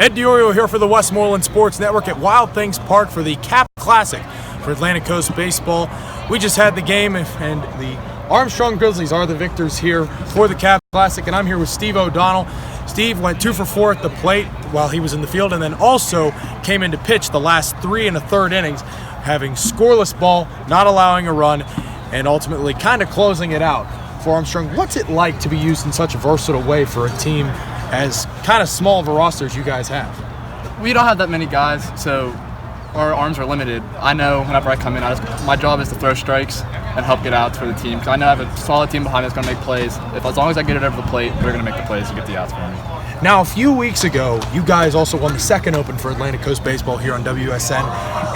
Ed DiOrio here for the Westmoreland Sports Network at Wild Things Park for the Cap Classic for Atlantic Coast Baseball. We just had the game, and the Armstrong Grizzlies are the victors here for the Cap Classic, and I'm here with Steve O'Donnell. Steve went 2 for 4 at the plate while he was in the field, and then also came in to pitch the last 3 1/3 innings, having scoreless ball, not allowing a run, and ultimately kind of closing it out for Armstrong. What's it like to be used in such a versatile way for a team as kind of small of a roster as you guys have? We don't have that many guys, so our arms are limited. I know whenever I come in, my job is to throw strikes and help get outs for the team. Because I know I have a solid team behind me that's going to make plays. As long as I get it over the plate, they're going to make the plays to get the outs for me. Now, a few weeks ago, you guys also won the second Open for Atlantic Coast Baseball here on WSN,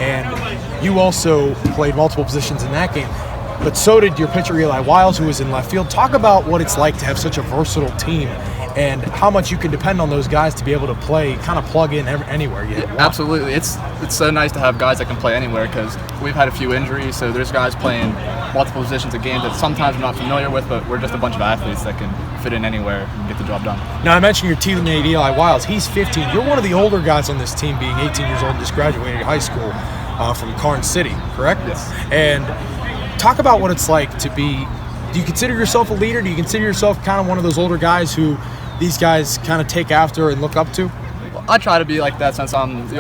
and you also played multiple positions in that game. But so did your pitcher, Eli Wiles, who was in left field. Talk about what it's like to have such a versatile team and how much you can depend on those guys to be able to play, kind of plug in anywhere you want. Absolutely. It's so nice to have guys that can play anywhere, because we've had a few injuries, so there's guys playing multiple positions of games that sometimes we're not familiar with, but we're just a bunch of athletes that can fit in anywhere and get the job done. Now, I mentioned your teammate Eli Wiles. He's 15. You're one of the older guys on this team, being 18 years old and just graduated high school from Karn City, correct? Yes. And talk about what it's like to be, do you consider yourself a leader? Do you consider yourself kind of one of those older guys who these guys kind of take after and look up to? Well, I try to be like that since I'm one of the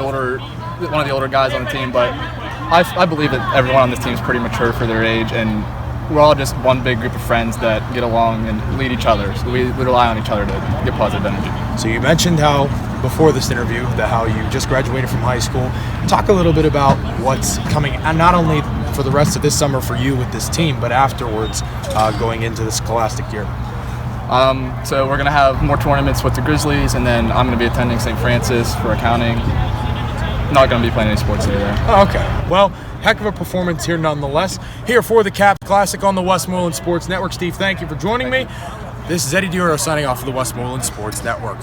older guys on the team, but I believe that everyone on this team is pretty mature for their age, and we're all just one big group of friends that get along and lead each other. So we rely on each other to get positive energy. So you mentioned how, before this interview, how you just graduated from high school. Talk a little bit about what's coming, and not only for the rest of this summer for you with this team, but afterwards going into this scholastic year. So we're going to have more tournaments with the Grizzlies, and then I'm going to be attending St. Francis for accounting. Not going to be playing any sports either. Oh, okay. Well, heck of a performance here nonetheless. Here for the Cap Classic on the Westmoreland Sports Network. Steve, thank you for joining me. This is Eddie DiOrio signing off for the Westmoreland Sports Network.